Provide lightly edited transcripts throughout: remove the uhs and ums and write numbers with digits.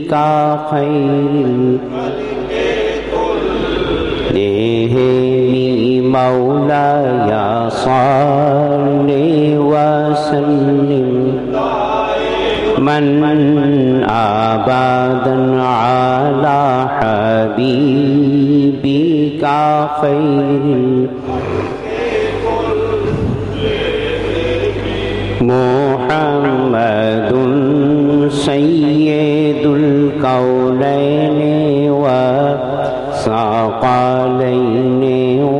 کا خیر مولاي صل وسلم من أبدا على حبيبك خير محمد سيد الكونين والثقلين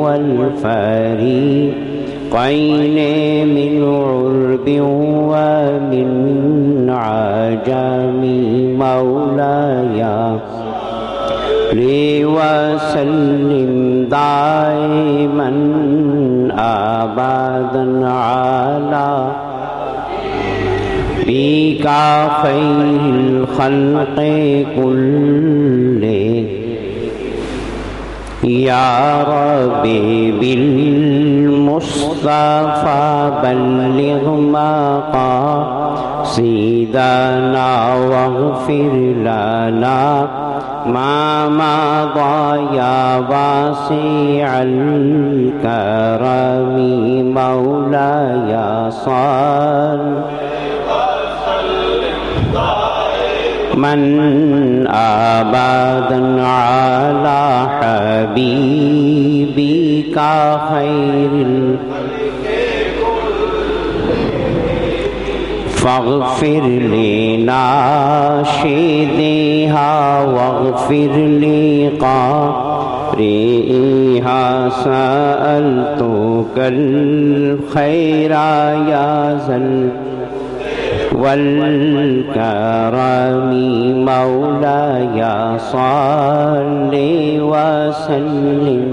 والفريقين من عرب ومن عجم مولاي وسلم دائما أبدا على بك خير الخلق كلهم يا ربي بالمصطفى بلغ مقاصدنا واغفر لنا ما مضى يا واسع الكرم مولاي صل من أبدا على حبيبك خير فاغفر لناشدها واغفر لقارئها سألتك الخير يا ذا والكرم مولاي صل وسلم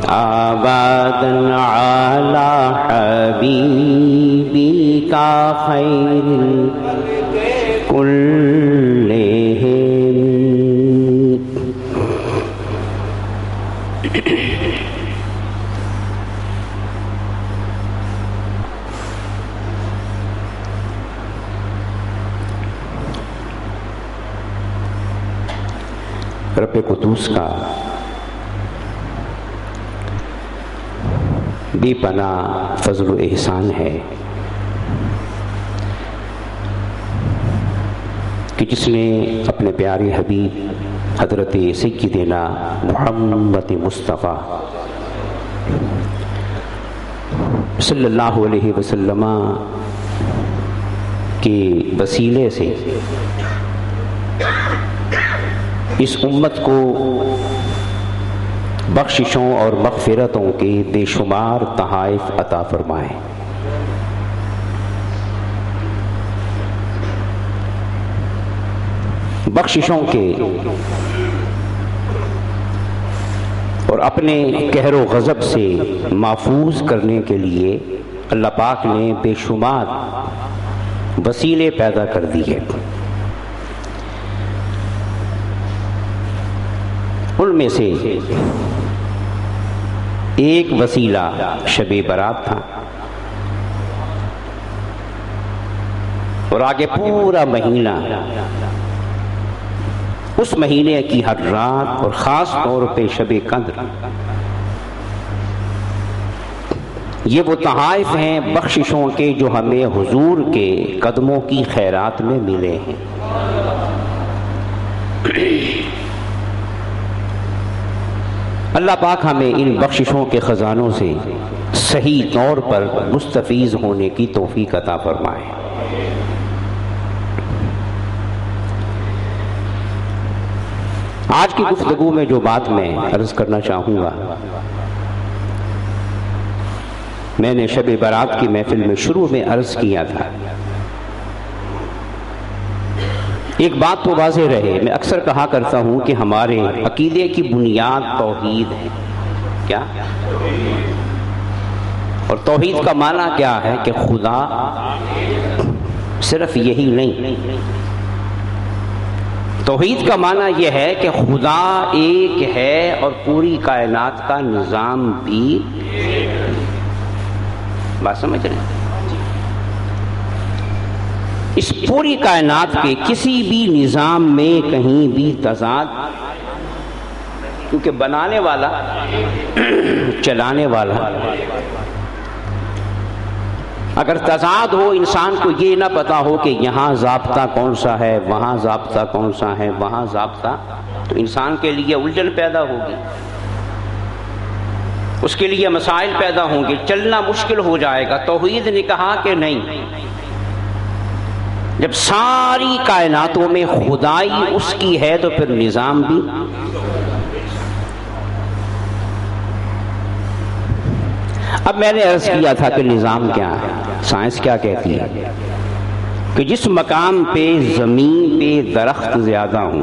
أبدا على حبيبك خير كلهم. رب قدوس کا بے پناہ فضل و احسان ہے کہ جس نے اپنے پیارے حبیب حضرت سیدنا محمد مصطفیٰ صلی اللہ علیہ وسلم کے وسیلے سے اس امت کو بخششوں اور مغفرتوں کے بے شمار تحائف عطا فرمائے. بخششوں کے اور اپنے قہر و غضب سے محفوظ کرنے کے لیے اللہ پاک نے بے شمار وسیلے پیدا کر دی ہے. ان میں سے ایک وسیلہ شب برات تھا اور آگے پورا مہینہ اس مہینے کی ہر رات اور خاص طور پہ شب قدر یہ وہ تحائف ہیں بخششوں کے جو ہمیں حضور کے قدموں کی خیرات میں ملے ہیں. اللہ پاک ہمیں ان بخششوں کے خزانوں سے صحیح طور پر مستفیض ہونے کی توفیق عطا فرمائے. آج کی گفتگو میں جو بات میں عرض کرنا چاہوں گا، میں نے شب برات کی محفل میں شروع میں عرض کیا تھا. ایک بات تو واضح رہے، میں اکثر کہا کرتا ہوں کہ ہمارے عقیدے کی بنیاد توحید ہے. کیا؟ اور توحید کا معنی کیا ہے؟ کہ خدا صرف یہی نہیں، توحید کا معنی یہ ہے کہ خدا ایک ہے اور پوری کائنات کا نظام بھی. بات سمجھ رہے ہیں؟ اس پوری کائنات کے کسی بھی نظام میں کہیں بھی تضاد، کیونکہ بنانے والا چلانے والا، اگر تضاد ہو، انسان کو یہ نہ پتا ہو کہ یہاں ضابطہ کون سا ہے، وہاں ضابطہ کون سا ہے، وہاں ضابطہ، تو انسان کے لیے الجھن پیدا ہوگی، اس کے لیے مسائل پیدا ہوں گے، چلنا مشکل ہو جائے گا۔ توحید نے کہا کہ نہیں، جب ساری کائناتوں میں خدائی اس کی ہے تو پھر نظام بھی۔ اب میں نے عرض کیا تھا کہ نظام کیا ہے، سائنس کیا کہتی ہے کہ جس مقام پہ زمین پہ درخت زیادہ ہوں،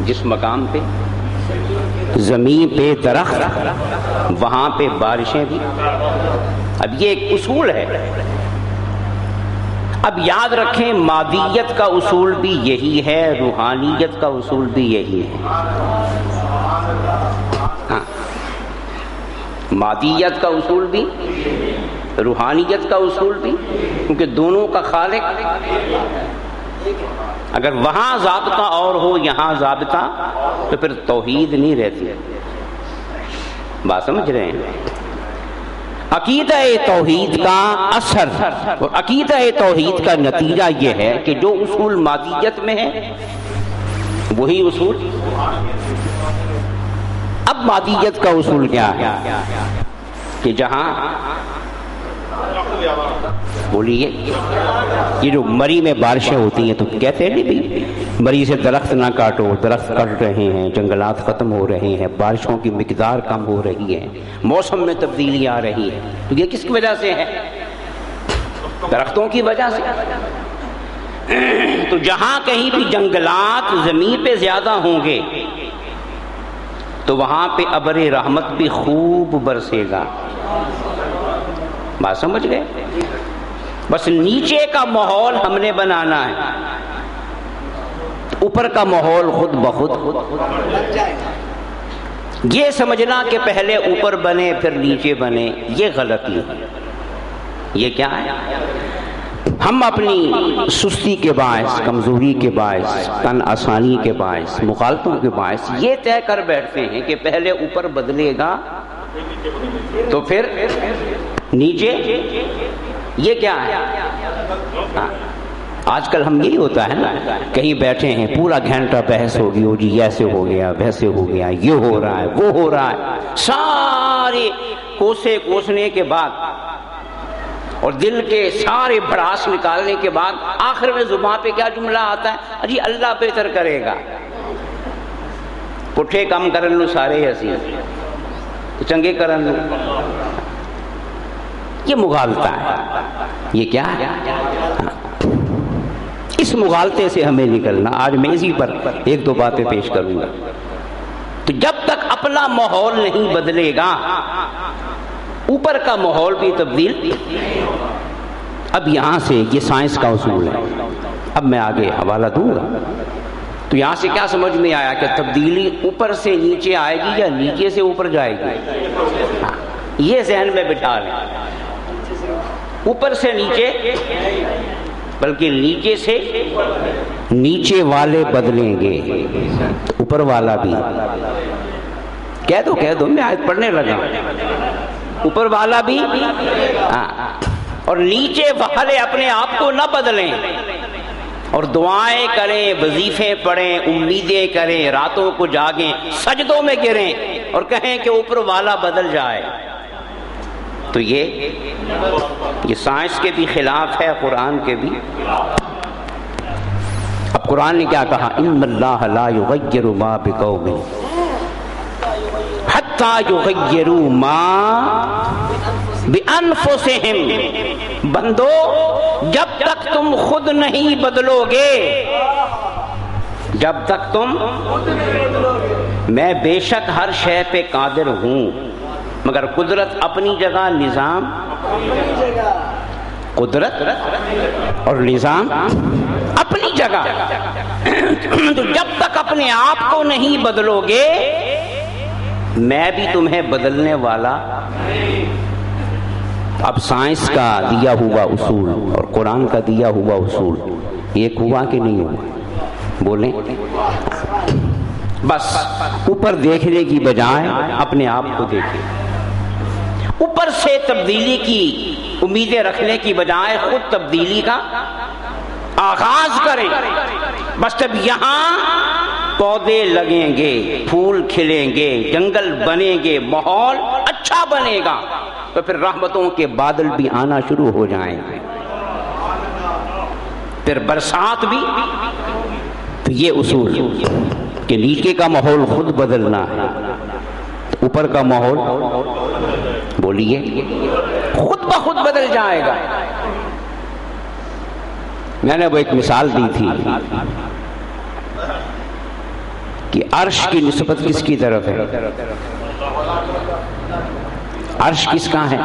جس مقام پہ زمین پہ درخت، وہاں پہ بارشیں بھی۔ اب یہ ایک اصول ہے، اب یاد رکھیں مادیت کا اصول بھی یہی ہے، روحانیت کا اصول بھی یہی ہے۔ ہاں، مادیت کا اصول بھی، روحانیت کا اصول بھی، کیونکہ دونوں کا خالق۔ اگر وہاں ضابطہ اور ہو، یہاں ضابطہ، تو پھر توحید نہیں رہتی۔ بات سمجھ رہے ہیں؟ عقیدہ توحید کا اثر اور عقیدہ توحید کا نتیجہ یہ ہے کہ جو اصول مادیت میں ہے وہی اصول۔ اب مادیت کا اصول کیا ہے کہ جہاں بولیے یہ جو مری میں بارشیں ہوتی ہیں تو کہتے ہیں نہیں مری سے درخت نہ کاٹو، درخت کٹ رہے ہیں، جنگلات ختم ہو رہے ہیں، بارشوں کی مقدار کم ہو رہی ہے، موسم میں تبدیلی آ رہی ہے، تو یہ کس کی وجہ سے ہے؟ درختوں کی وجہ سے۔ تو جہاں کہیں بھی جنگلات زمین پہ زیادہ ہوں گے تو وہاں پہ ابر رحمت بھی خوب برسے گا۔ بات سمجھ گئے؟ بس نیچے کا ماحول ہم نے بنانا ہے، اوپر کا ماحول خود بخود یہ سمجھنا کہ پہلے اوپر بنے پھر نیچے بنے، یہ غلطی ہے۔ یہ کیا ہے؟ ہم اپنی سستی کے باعث، کمزوری کے باعث، تن آسانی کے باعث، مخالفتوں کے باعث یہ طے کر بیٹھتے ہیں کہ پہلے اوپر بدلے گا تو پھر نیچے۔ یہ کیا ہے؟ آج کل ہم یہی ہوتا ہے نا، کہیں بیٹھے ہیں پورا گھنٹہ بحث ہوگی، ہو جی ایسے ہو گیا، ویسے ہو گیا، یہ ہو رہا ہے، وہ ہو رہا ہے، سارے کوسنے کے بعد اور دل کے سارے بھڑاس نکالنے کے بعد آخر میں زبان پہ کیا جملہ آتا ہے؟ جی اللہ بہتر کرے گا، پٹھے کم کرن لو سارے ہسی چنگے کرن لو۔ یہ مغالطہ ہے۔ یہ کیا ہے؟ اس مغالطے سے ہمیں نکلنا۔ آج میں اسی پر ایک دو باتیں پیش کروں گا۔ تو جب تک اپنا ماحول نہیں بدلے گا اوپر کا ماحول بھی تبدیل۔ اب یہاں سے یہ سائنس کا اصول ہے، اب میں آگے حوالہ دوں گا۔ تو یہاں سے کیا سمجھ میں آیا کہ تبدیلی اوپر سے نیچے آئے گی یا نیچے سے اوپر جائے گی؟ یہ ذہن میں بٹھا لیں، اوپر سے نیچے بلکہ نیچے سے نیچے والے بدلیں گے تو اوپر والا بھی۔ کہہ دو میں آیت پڑھنے لگا، اوپر والا بھی اور نیچے والے اپنے آپ کو نہ بدلیں اور دعائیں کریں، وظیفے پڑھیں، امیدیں کریں، راتوں کو جاگیں، سجدوں میں گریں اور کہیں کہ اوپر والا بدل جائے۔ تو یہ سائنس کے بھی خلاف ہے، قرآن کے بھی۔ اب قرآن نے کیا کہا؟ ان اللہ لا یغیر ما بقوم حتی یغیروا ما بانفسہم۔ بندو جب تک تم خود نہیں بدلو گے، جب تک تم، میں بے شک ہر شے پہ قادر ہوں، مگر قدرت اپنی جگہ، نظام قدرت اور نظام اپنی جگہ۔ تو جب تک اپنے آپ کو نہیں بدلو گے میں بھی تمہیں بدلنے والا۔ اب سائنس کا دیا ہوا اصول اور قرآن کا دیا ہوا اصول ایک ہوا کہ نہیں ہوا؟ بولیں۔ بس اوپر دیکھنے کی بجائے اپنے آپ کو دیکھیں، اوپر سے تبدیلی کی امیدیں رکھنے کی بجائے خود تبدیلی کا آغاز کریں۔ بس جب یہاں پودے لگیں گے، پھول کھلیں گے، جنگل بنیں گے، ماحول اچھا بنے گا، تو پھر رحمتوں کے بادل بھی آنا شروع ہو جائیں گے، پھر برسات بھی۔ تو یہ اصول کہ نیچے کا ماحول خود بدلنا ہے، اوپر کا ماحول بولیے خود بخود بدل جائے گا۔ میں نے وہ ایک مثال دی تھی کہ عرش کی نسبت کس کی طرف ہے؟ عرش کس کا ہے؟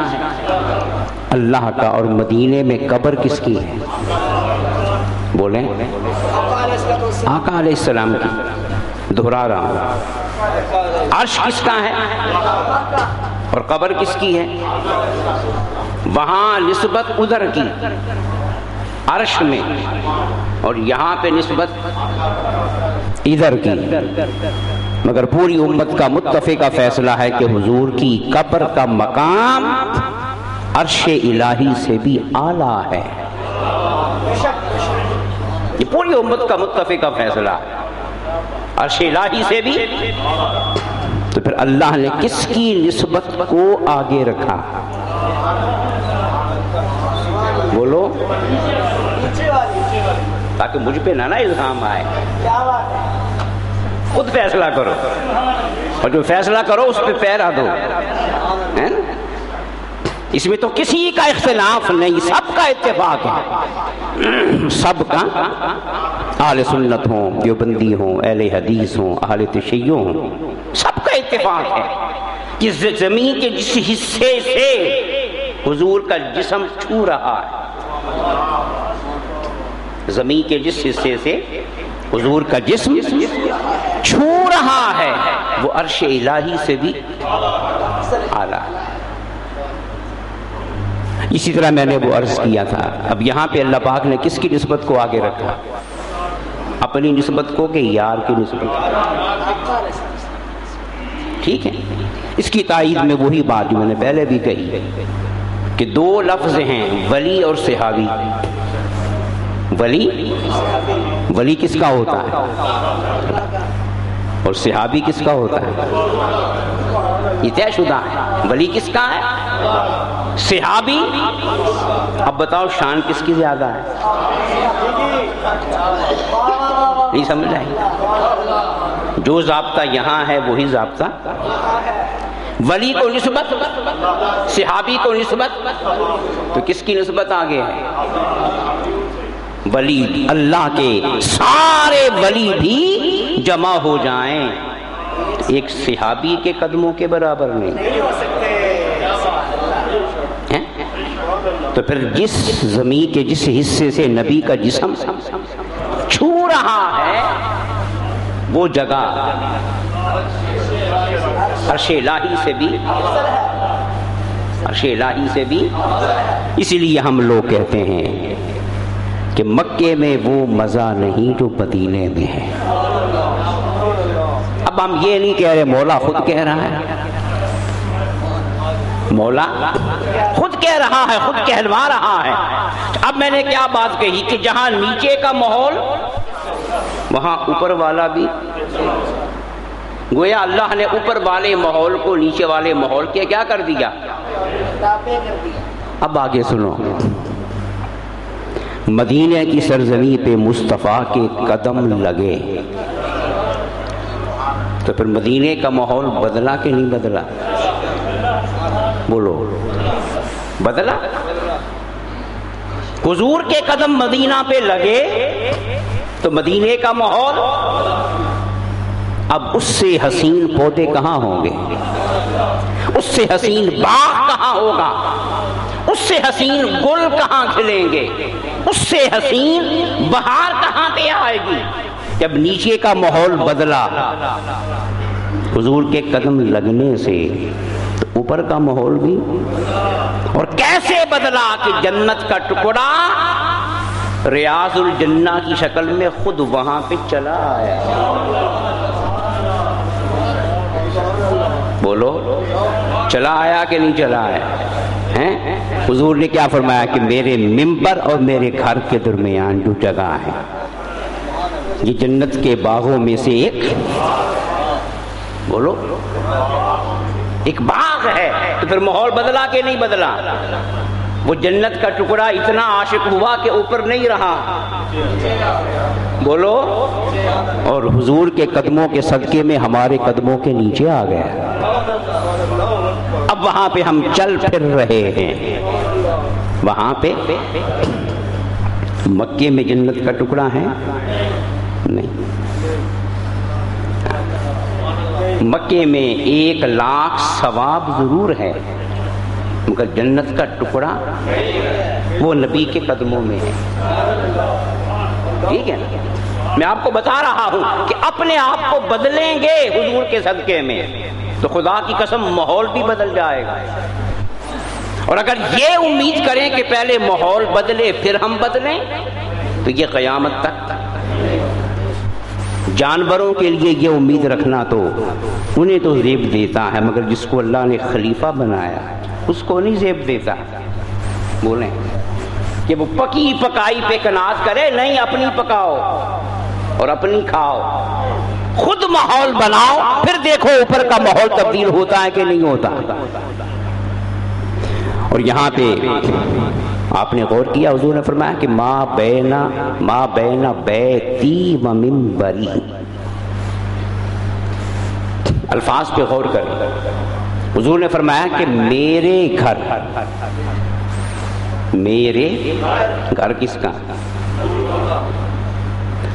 اللہ کا۔ اور مدینے میں قبر کس کی ہے؟ بولیں۔ آقا علیہ السلام کی۔ دہرا رہا ہوں، عرش کس کا ہے اور قبر کس کی ہے؟ وہاں نسبت ادھر کی عرش میں، اور یہاں پہ نسبت ادھر کی، مگر پوری امت کا متفقہ فیصلہ ہے کہ حضور کی قبر کا مقام عرش الہی سے بھی اعلیٰ ہے۔ یہ پوری امت کا متفقہ فیصلہ ہے، عرش الہی سے بھی۔ تو پھر اللہ نے کس کی نسبت کو آگے رکھا؟ بولو، تاکہ مجھ پہ نہ الزام آئے۔ خود فیصلہ کرو، اور جو فیصلہ کرو اس پہ پیرا دو، اس میں تو کسی کا اختلاف نہیں، سب کا اتفاق ہے، سب کا، اہل سنت ہوں، دیوبندی ہوں، اہل حدیث ہوں، اہل تشیع ہوں، سب کا اتفاق ہے کہ زمین کے جس حصے سے حضور کا جسم چھو رہا ہے، زمین کے جس حصے سے حضور کا جسم چھو رہا ہے وہ عرش الہی سے بھی اعلیٰ ہے۔ اسی طرح میں نے وہ عرض کیا تھا، اب یہاں پہ اللہ پاک نے کس کی نسبت کو آگے رکھا؟ اپنی نسبت کو کہ یار کی نسبت؟ ٹھیک ہے، اس کی تائید میں وہی بات جو میں نے پہلے بھی کہی کہ دو لفظ ہیں، ولی اور صحابی۔ ولی کس کا ہوتا ہے اور صحابی کس کا ہوتا ہے؟ یہ طے شدہ ہے، ولی کس کا ہے، صحابی۔ اب بتاؤ شان کس کی زیادہ ہے؟ نہیں سمجھ آئی؟ جو ضابطہ یہاں ہے وہی ضابطہ ولی کو نسبت، صحابی کو نسبت، تو کس کی نسبت آگے ہے؟ ولی اللہ کے سارے ولی بھی جمع ہو جائیں ایک صحابی کے قدموں کے برابر نہیں ہو سکتے۔ تو پھر جس زمین کے جس حصے سے نبی کا جسم چھو رہا ہے وہ جگہ عرش الہی سے بھی، عرش الہی سے بھی۔ اسی لیے ہم لوگ کہتے ہیں کہ مکے میں وہ مزہ نہیں جو مدینے میں ہے۔ اب ہم یہ نہیں کہہ رہے مولا خود کہہ رہا ہے، مولا خود کہہ رہا ہے، خود کہلوا رہا ہے۔ اب میں نے کیا بات کہی کہ جہاں نیچے کا ماحول وہاں اوپر والا بھی، گویا اللہ نے اوپر والے ماحول کو نیچے والے ماحول کے کیا کر دیا؟ اب آگے سنو، مدینہ کی سرزمین پہ مصطفیٰ کے قدم لگے تو پھر مدینے کا ماحول بدلا کہ نہیں بدلا؟ بولو، بدلا۔ حضور کے قدم مدینہ پہ لگے تو مدینے کا ماحول، اب اس سے حسین پودے کہاں ہوں گے؟ اس سے حسین باغ کہاں ہوگا؟ اس سے حسین گل کہاں کھلیں گے؟ اس سے حسین بہار کہاں پہ آئے گی؟ جب نیچے کا ماحول بدلا، حضور کے قدم لگنے سے تو اوپر کا ماحول بھی، اور کیسے بدلا کہ جنت کا ٹکڑا ریاض الجنہ کی شکل میں خود وہاں پہ چلا آیا. بولو چلا آیا کہ نہیں چلا آیا؟ حضور نے کیا فرمایا کہ میرے ممبر اور میرے گھر کے درمیان جو جگہ ہے یہ جنت کے باغوں میں سے ایک، بولو ایک باغ ہے. تو پھر ماحول بدلا کہ نہیں بدلا؟ وہ جنت کا ٹکڑا اتنا عاشق ہوا کہ اوپر نہیں رہا، بولو، اور حضور کے قدموں کے صدقے میں ہمارے قدموں کے نیچے آ گیا. اب وہاں پہ ہم چل پھر رہے ہیں. وہاں پہ مکے میں جنت کا ٹکڑا ہے نہیں. مکے میں 1,00,000 ثواب ضرور ہے، مگر جنت کا ٹکڑا وہ نبی کے قدموں میں ہے. ٹھیک ہے نا؟ میں آپ کو بتا رہا ہوں کہ اپنے آپ کو بدلیں گے حضور کے صدقے میں تو خدا کی قسم ماحول بھی بدل جائے گا. اور اگر یہ امید کریں کہ پہلے ماحول بدلے پھر ہم بدلیں تو یہ قیامت تک. جانوروں کے لیے یہ امید رکھنا تو انہیں تو زیب دیتا ہے، مگر جس کو اللہ نے خلیفہ بنایا اس کو نہیں زیب دیتا. بولیں کہ وہ پکی پکائی پہ کناز کرے، نہیں، اپنی پکاؤ اور اپنی کھاؤ، خود ماحول بناؤ، پھر دیکھو اوپر کا ماحول تبدیل ہوتا ہے کہ نہیں ہوتا. اور یہاں پہ آپ نے غور کیا، حضور نے فرمایا کہ ما بین بیتی و منبری. الفاظ پہ غور کریں. حضور نے فرمایا کہ میرے گھر کس کا؟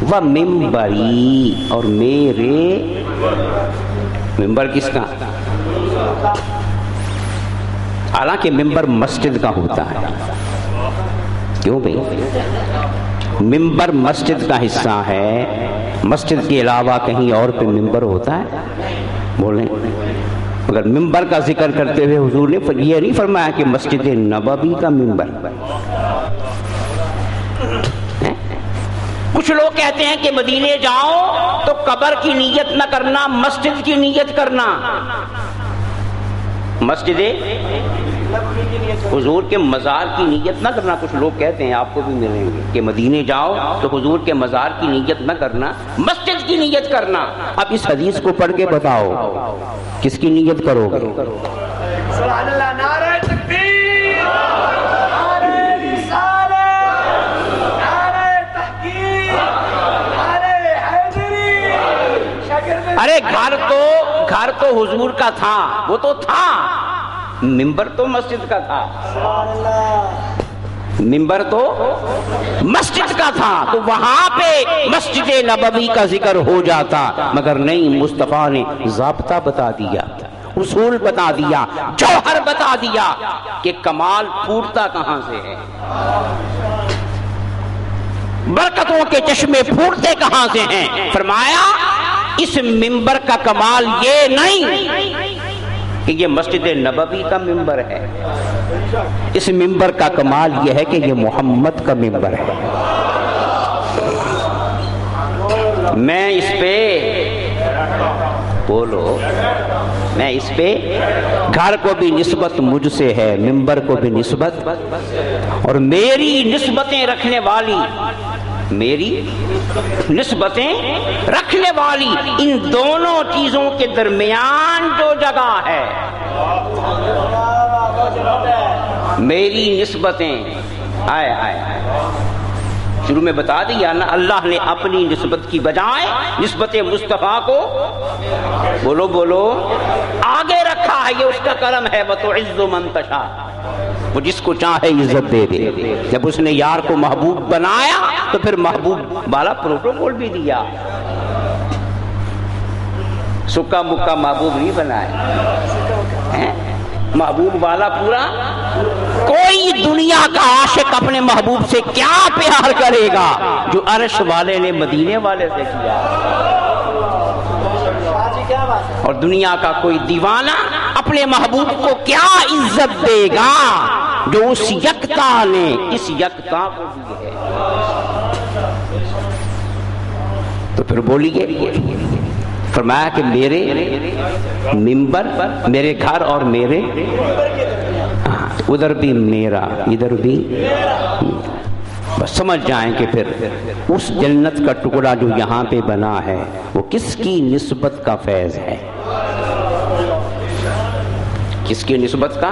و منبری، اور میرے ممبر کس کا؟ حالانکہ ممبر مسجد کا ہوتا ہے. کیوں بھئی؟ ممبر مسجد کا حصہ ہے، مسجد کے علاوہ کہیں اور پہ ممبر ہوتا ہے؟ بولیں. مگر ممبر کا ذکر کرتے ہوئے حضور نے یہ نہیں فرمایا کہ مسجد نبوی کا ممبر. کچھ لوگ کہتے ہیں کہ مدینے جاؤ تو قبر کی نیت نہ کرنا، مسجد کی نیت کرنا. مسجد حضور کے مزار کی نیت نہ کرنا. کچھ لوگ کہتے ہیں، آپ کو بھی ملیں گے، کہ مدینے جاؤ تو حضور کے مزار کی نیت نہ کرنا، مسجد کی نیت کرنا. اب اس حدیث کو پڑھ کے بتاؤ کس کی نیت کرو گے؟ سبحان اللہ، نعرہ تکبیر، نعرہ رسالت، نعرہ تحقیق، نعرہ حیدری. ارے گھر تو حضور کا تھا، وہ تو تھا، ممبر تو مسجد کا تھا. ممبر تو مسجد کا تھا تو وہاں پہ مسجد نبوی کا ذکر ہو جاتا، مگر نہیں، مصطفیٰ نے ضابطہ بتا دیا، اصول بتا دیا، جوہر بتا دیا کہ کمال پھوٹتا کہاں سے ہے، برکتوں کے چشمے پھوٹتے کہاں سے ہیں. فرمایا اس ممبر کا کمال یہ نہیں کہ یہ مسجد نبوی کا ممبر ہے، اس ممبر کا کمال یہ ہے کہ یہ محمد کا ممبر ہے. میں اس پہ، بولو، میں اس پہ گھر کو بھی نسبت مجھ سے ہے، ممبر کو بھی نسبت، اور میری نسبتیں رکھنے والی، میری نسبتیں رکھنے والی ان دونوں چیزوں کے درمیان جو جگہ ہے، میری نسبتیں آئے شروع میں بتا دیا نا. اللہ نے اپنی نسبت کی بجائے نسبت مصطفیٰ کو، بولو آگے رکھا ہے. یہ اس کا کرم ہے. وَتُعِزُّ مَن تَشَاءُ، وہ جس کو چاہے عزت دے دے. جب اس نے یار کو محبوب بنایا تو پھر محبوب والا پروٹوکول بھی دیا. سکا مکا محبوب نہیں بنایا، محبوب والا پورا. کوئی دنیا کا عاشق اپنے محبوب سے کیا پیار کرے گا جو عرش والے نے مدینے والے سے کیا. اور دنیا کا کوئی دیوانہ اپنے محبوب کو کیا عزت دے گا جو اس یکتا نے اس یکتا کو دی ہے؟ تو پھر بولیے، فرمایا کہ میرے منبر، میرے گھر اور میرے ادھر بھی میرا، ادھر بھی، بس سمجھ جائیں کہ پھر اس جنت کا ٹکڑا جو یہاں پہ بنا ہے وہ کس کی نسبت کا فیض ہے، کس کی نسبت کا؟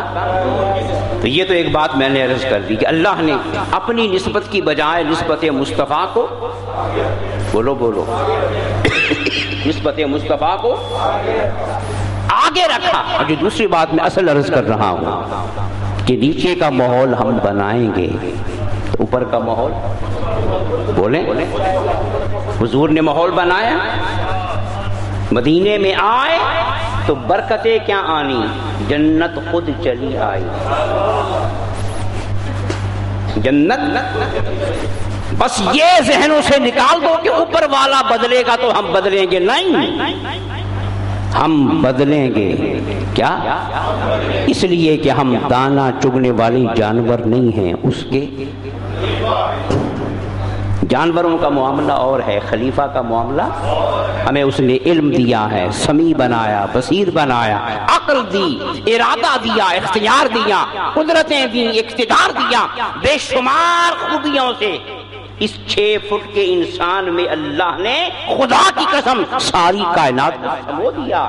تو یہ تو ایک بات میں نے عرض کر دی کہ اللہ نے اپنی نسبت کی بجائے نسبت مصطفیٰ کو، بولو نسبت مصطفیٰ کو آگے رکھا۔ اور جو دوسری بات میں اصل عرض کر رہا ہوں کہ نیچے کا ماحول ہم بنائیں گے تو اوپر کا ماحول، بولیں، حضور نے ماحول بنایا، مدینے میں آئے تو برکتیں کیا آنی، جنت خود چلی آئی، جنت۔ بس یہ ذہنوں سے نکال دو کہ اوپر والا بدلے گا تو ہم بدلیں گے، نہیں، ہم بدلیں گے کیا؟ اس لیے کہ ہم دانا چگنے والے جانور نہیں ہیں، اس کے جانوروں کا معاملہ اور ہے، خلیفہ کا معاملہ، ہمیں اس نے علم دیا ہے، سمیع بنایا، بصیر بنایا، عقل دی، ارادہ دیا، اختیار دیا، قدرتیں دی، اقتدار دیا، بے شمار خوبیوں سے اس 6 فٹ کے انسان میں اللہ نے خدا کی قسم ساری کائنات کو سمو دیا۔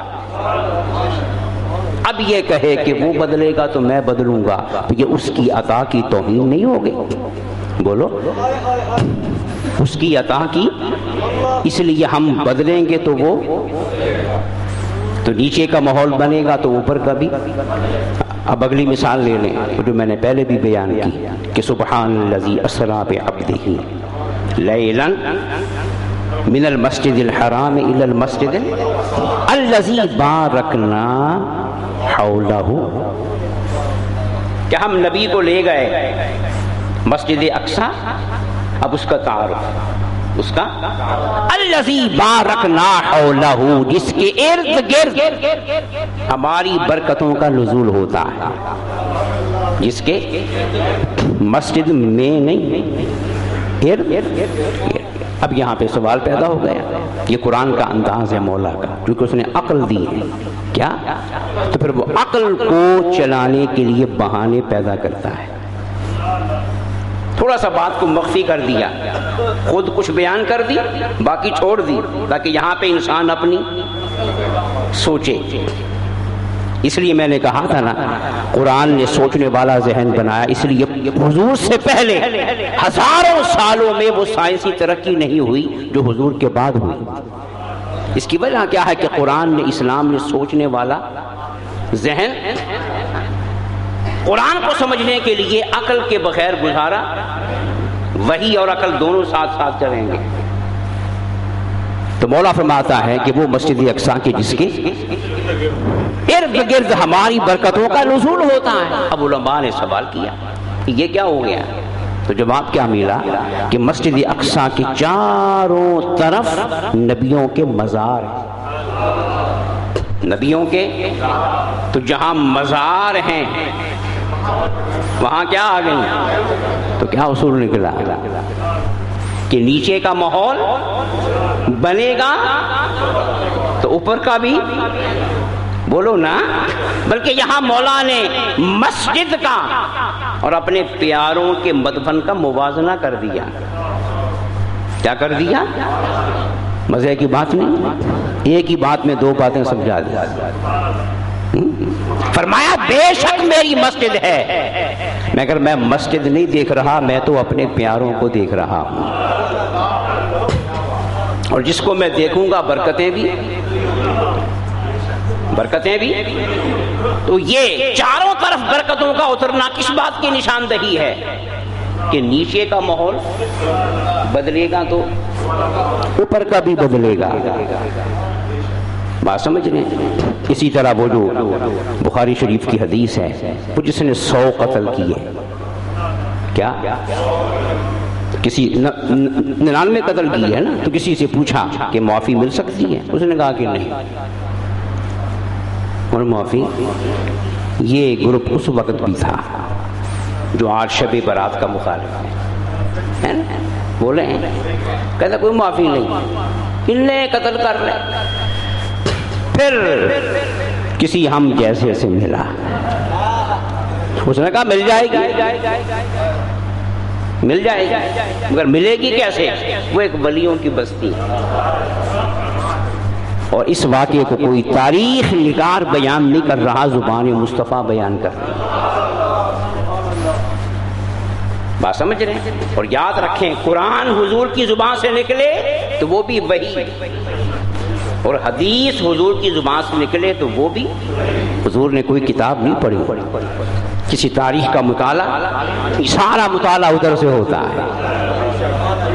اب یہ کہے کہ وہ بدلے گا تو میں بدلوں گا، تو یہ اس کی عطا کی توہین نہیں ہوگی؟ بولو، اس کی عطا کی، اس لیے ہم بدلیں گے تو وہ، تو نیچے کا ماحول بنے گا تو اوپر کا بھی۔ اب اگلی مثال لے لیں جو میں نے پہلے بھی بیان کی کہ سبحان الذی اسری بعبدہ لیلا من المسجد الحرام الی المسجد الذی بارکنا حولہ، کہ ہم نبی کو لے گئے مسجد اقصی، اب اس کا تعارف، اس کا الذی بارکنا حولہ، جس کے ارد گرد ہماری برکتوں کا نزول ہوتا ہے، جس کے مسجد میں نہیں، ارد گرد۔ اب یہاں پہ سوال پیدا ہو گیا، یہ قرآن کا انداز ہے مولا کا، کیونکہ اس نے عقل دی ہے، کیا؟ تو پھر وہ عقل کو چلانے کے لیے بہانے پیدا کرتا ہے۔ تھوڑا سا بات کو مخفی کر دیا، خود کچھ بیان کر دی، باقی چھوڑ دی، تاکہ یہاں پہ انسان اپنی سوچے۔ اس لیے میں نے کہا تھا نا، قرآن نے سوچنے والا ذہن بنایا، اس لیے حضور سے پہلے ہزاروں سالوں میں وہ سائنسی ترقی نہیں ہوئی جو حضور کے بعد ہوئی۔ اس کی وجہ کیا ہے کہ قرآن نے، اسلام نے سوچنے والا ذہن، قرآن کو سمجھنے کے لیے عقل کے بغیر گزارا، وحی اور عقل دونوں ساتھ ساتھ چلیں گے۔ تو مولا فرماتا ہے کہ وہ مسجد اقصی کے جس کے ارد گرد ہماری برکتوں کا نزول ہوتا ہے۔ اب علماء نے سوال کیا یہ کیا ہو گیا؟ تو جواب کیا ملا کہ مسجد اقصی کے چاروں طرف نبیوں کے مزار ہیں، نبیوں کے، تو جہاں مزار ہیں وہاں کیا آ گئی؟ تو کیا اصول نکلا کہ نیچے کا ماحول بنے گا تو اوپر کا بھی، بولو نا، بلکہ یہاں مولا نے مسجد کا اور اپنے پیاروں کے مدفن کا موازنہ کر دیا۔ کیا کر دیا؟ مزے کی بات نہیں، ایک ہی بات میں دو باتیں سمجھا دیا۔ فرمایا بے شک میری مسجد ہے، مگر میں مسجد نہیں دیکھ رہا، میں تو اپنے پیاروں کو دیکھ رہا ہوں، اور جس کو میں دیکھوں گا برکتیں بھی، برکتیں بھی۔ تو یہ چاروں طرف برکتوں کا اترنا کس بات کی نشاندہی ہے کہ نیچے کا ماحول بدلے گا تو اوپر کا بھی بدلے گا۔ بات سمجھ رہے ہیں؟ اسی طرح وہ جو بخاری شریف کی حدیث ہے، وہ جس نے 100 قتل کیے، کیا کسی 99 قتل کی ہے نا، تو کسی سے پوچھا کہ معافی مل سکتی ہے؟ اس نے کہا کہ نہیں، اور معافی یہ گروپ اس وقت بھی تھا جو آج شب برات کا مخالف ہے نا؟ بولے ہیں کہتا کوئی معافی نہیں، ان نے قتل کر رہے. پھر کسی ہم جیسے سے ملا، اس نے کہا مل جائے گی، مل جائے گی، مگر ملے گی کیسے؟ وہ ایک ولیوں کی بستی، اور اس واقعے کو کوئی تاریخ نگار بیان نہیں کر رہا، زبان مصطفیٰ بیان کر رہی. بات سمجھ رہے ہیں؟ اور یاد رکھیں قرآن حضور کی زبان سے نکلے تو وہ بھی وحی، اور حدیث حضور کی زبان سے نکلے تو وہ بھی حضور نے کوئی کتاب نہیں پڑھی، کسی تاریخ کا مطالعہ، سارا مطالعہ ادھر سے ہوتا ہے.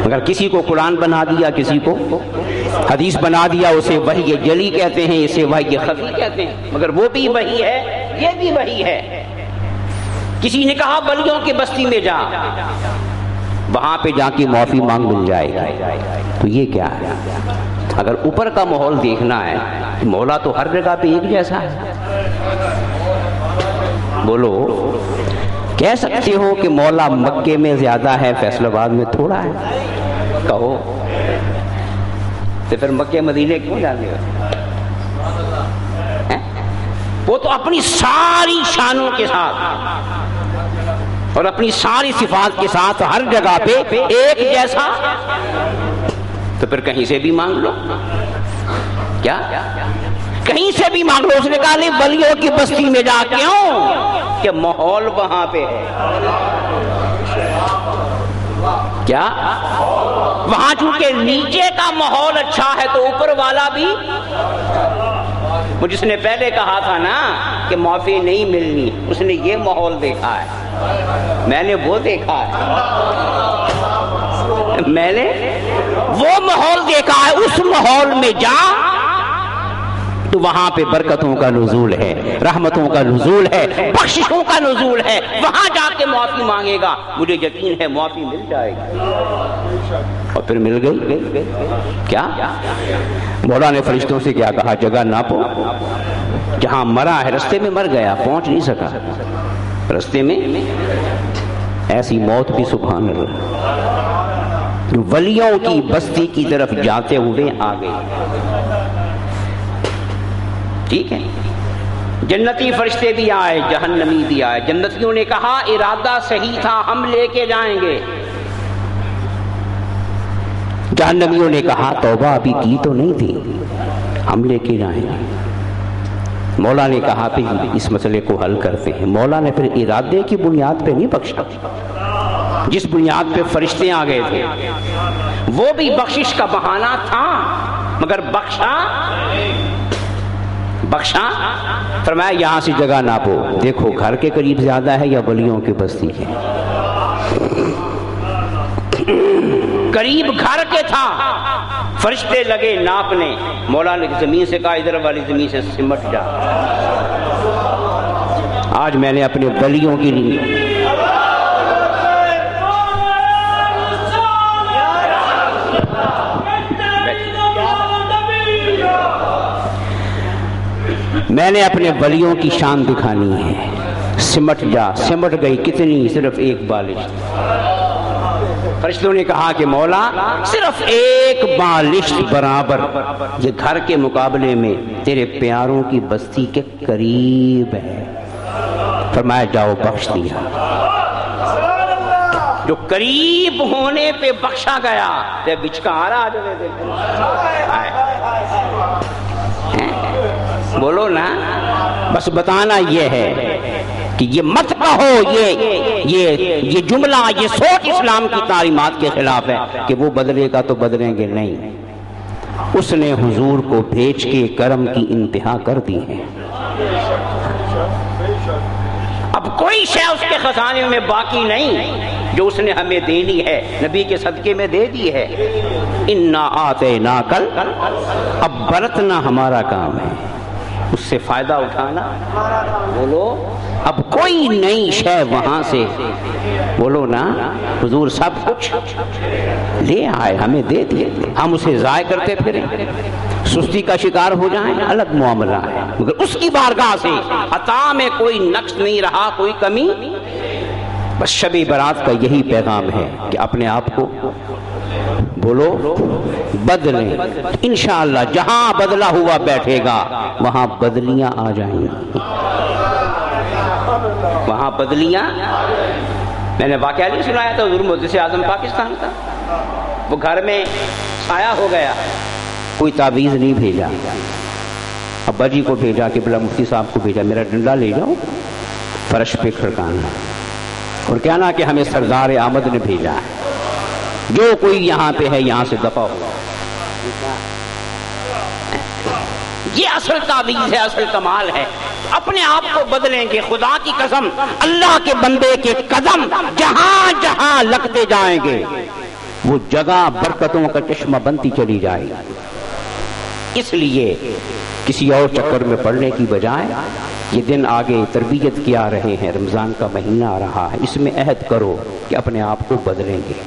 مگر کسی کو قرآن بنا دیا، کسی کو حدیث بنا دیا، اسے وحی جلی کہتے ہیں، اسے وحی خفی کہتے ہیں، مگر وہ بھی وحی ہے، یہ بھی وحی ہے. کسی نے کہا ولیوں کی بستی میں جا، وہاں پہ جا کے معافی مانگ مل جائے گا، تو یہ کیا ہے؟ اگر اوپر کا ماحول دیکھنا ہے تو مولا تو ہر جگہ پہ ایک جیسا ہے. بولو کہہ سکتے ہو کہ مولا مکے میں زیادہ ہے، فیصل آباد میں تھوڑا ہے؟ کہو تو پھر مکے مدینے کیوں جانے گا؟ وہ تو اپنی ساری شانوں کے ساتھ اور اپنی ساری صفات کے ساتھ ہر جگہ پہ ایک جیسا، تو پھر کہیں سے بھی مانگ لو. کیا کہیں سے بھی مانگ لو؟ اس نے کہا نہیں ولیوں کی بستی میں جا، کیوں کہ ماحول وہاں پہ ہے. کیا وہاں چونکہ نیچے کا ماحول اچھا ہے تو اوپر والا بھی. جس نے پہلے کہا تھا نا کہ معافی نہیں ملنی، اس نے یہ ماحول دیکھا ہے، میں نے وہ دیکھا ہے، میں نے وہ ماحول دیکھا ہے. اس ماحول میں جا تو وہاں پہ برکتوں کا نزول ہے، رحمتوں کا نزول ہے، بخششوں کا نزول ہے. وہاں جا کے معافی مانگے گا، مجھے یقین ہے معافی مل جائے گی. اور پھر مل گئی. کیا مولا نے فرشتوں سے کیا کہا؟ جگہ ناپو، جہاں مرا ہے رستے میں مر گیا، پہنچ نہیں سکا رستے میں. ایسی موت بھی سبحان اللہ ولیوں کی بستی کی طرف جاتے ہوئے آ گئے. ٹھیک ہے، جنتی فرشتے بھی آئے، جہنمی بھی آئے. جنتیوں نے کہا ارادہ صحیح تھا، ہم لے کے جائیں گے. جہنمیوں نے کہا توبہ ابھی کی تو نہیں تھی، ہم لے کے جائیں گے. مولا نے کہا پھر اس مسئلے کو حل کرتے ہیں. مولا نے پھر ارادے کی بنیاد پہ نہیں بخشا، جس بنیاد پہ فرشتے آ گئے تھے وہ بھی بخشش کا بہانہ تھا، مگر بخشا فرمایا یہاں سے جگہ ناپو، دیکھو گھر کے قریب زیادہ ہے یا ولیوں کی بستی ہے؟ قریب گھر کے تھا. فرشتے لگے ناپنے. مولا نے زمین سے کہا ادھر والی زمین سے سمٹ جا. آج میں نے اپنے ولیوں کی ولیوں کی شان دکھانی ہے. سمٹ جا. سمٹ گئی. کتنی؟ صرف ایک بالش. فرشتوں نے کہا کہ مولا صرف ایک بالش برابر یہ گھر کے مقابلے میں تیرے پیاروں کی بستی کے قریب ہے. فرمایا جاؤ، بخش دیا. جو قریب ہونے پہ بخشا گیا تے بچکارا آ جائے. بولو نا. بس بتانا یہ ہے کہ یہ مت کہو یہ جملہ، یہ سوچ اسلام کی تعلیمات کے خلاف ہے کہ وہ بدلے گا تو بدلیں گے. نہیں، اس نے حضور کو بھیج کے کرم کی انتہا کر دی ہے. اب کوئی شے اس کے خزانے میں باقی نہیں جو اس نے ہمیں دینی ہے، نبی کے صدقے میں دے دی ہے. انا آتیناکل، اب برتنا ہمارا کام ہے، اس سے فائدہ اٹھانا. بولو اب کوئی نئی شے وہاں سے. بولو نا. حضور سب کچھ لے آئے، ہمیں دے دیے، ہم اسے ضائع کرتے پھریں، سستی کا شکار ہو جائیں، الگ معاملہ ہے. مگر اس کی بارگاہ سے عطا میں کوئی نقص نہیں رہا، کوئی کمی۔ بس شب برات کا یہی پیغام ہے کہ اپنے آپ کو بولو بدلیں، انشاءاللہ جہاں بدلا ہوا بیٹھے گا وہاں بدلیاں آ جائیں گی، وہاں بدلیاں۔ میں نے واقعہ نہیں سنایا تھا، حضور محدث اعظم پاکستان کا، وہ گھر میں سایہ ہو گیا، کوئی تعویذ نہیں بھیجا، ابا جی کو بھیجا، قبلہ مفتی صاحب کو بھیجا، میرا ڈنڈا لے جاؤ فرش پہ کھڑکانا اور کہنا کہ ہمیں سردار احمد نے بھیجا ہے، جو کوئی یہاں پہ ہے یہاں سے دفع ہو۔ یہ اصل تعویذ ہے، اصل کمال ہے۔ اپنے آپ کو بدلیں گے، خدا کی قسم اللہ کے بندے کے قدم جہاں جہاں لگتے جائیں گے وہ جگہ برکتوں کا چشمہ بنتی چلی جائے گی۔ اس لیے کسی اور چکر میں پڑنے کی بجائے یہ دن آگے تربیت کے آ رہے ہیں، رمضان کا مہینہ آ رہا ہے، اس میں عہد کرو کہ اپنے آپ کو بدلیں گے،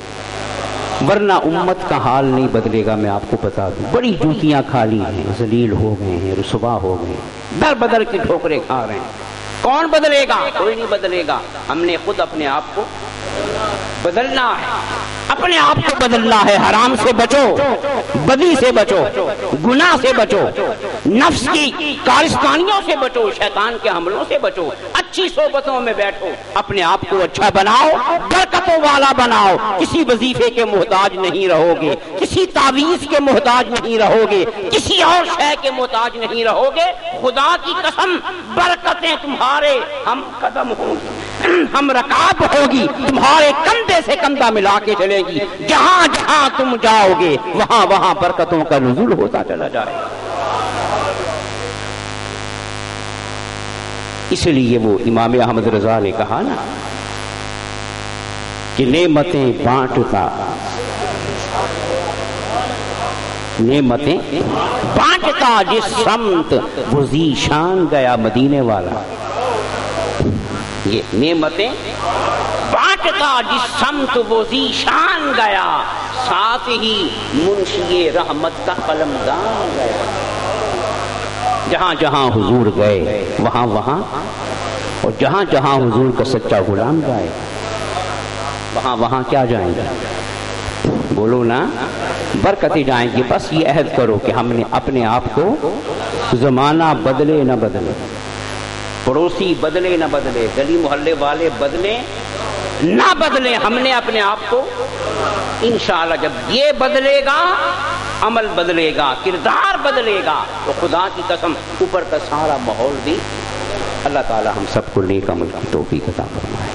ورنہ امت کا حال نہیں بدلے گا۔ میں آپ کو بتا دوں، بڑی جوتیاں کھا لی ہیں، ذلیل ہو گئے ہیں، رسوا ہو گئے ہیں، در بدر کی ٹھوکریں کھا رہے ہیں۔ کون بدلے گا؟ کوئی نہیں بدلے گا۔ ہم نے خود اپنے آپ کو بدلنا ہے، اپنے آپ کو بدلنا ہے۔ حرام سے بچو، بدی سے بچو، گناہ سے بچو، نفس کی کارستانیوں سے بچو، شیطان کے حملوں سے بچو، اچھی صحبتوں میں بیٹھو، اپنے آپ کو اچھا بناؤ، برکتوں والا بناؤ، کسی وظیفے کے محتاج نہیں رہو گے، کسی تعویذ کے محتاج نہیں رہو گے، کسی اور شے کے محتاج نہیں رہو گے۔ خدا کی قسم برکتیں تمہارے ہم قدم ہوں گی، ہم رکاب ہوگی، تمہارے کندھے سے کندھا ملا کے چلے گی، جہاں جہاں تم جاؤ گے وہاں وہاں برکتوں کا نزول ہوتا چلا جائے گا۔ اس لیے وہ امام احمد رضا نے کہا نا کہ نعمتیں بانٹتا، نعمتیں بانٹتا جس سمت وہ ذیشان گیا مدینے والا۔ یہ نعمتیں بانٹتا جس سمت وہ ذیشان گیا، ساتھ ہی منشی رحمت کا قلمدان گیا۔ جہاں جہاں حضور گئے وہاں وہاں، اور جہاں جہاں حضور کا سچا غلام گئے وہاں وہاں کیا جائیں گے؟ بولو نا، برکتیں جائیں گی۔ بس یہ عہد کرو کہ ہم نے اپنے آپ کو، زمانہ بدلے نہ بدلے، پڑوسی بدلے نہ بدلے، گلی محلے والے بدلے نہ بدلے، ہم نے اپنے آپ کو انشاءاللہ جب یہ بدلے گا، عمل بدلے گا، کردار بدلے گا، تو خدا کی قسم اوپر کا سارا ماحول بھی اللہ تعالی ہم سب کو نیک عمل کی توفیق عطا فرمائے۔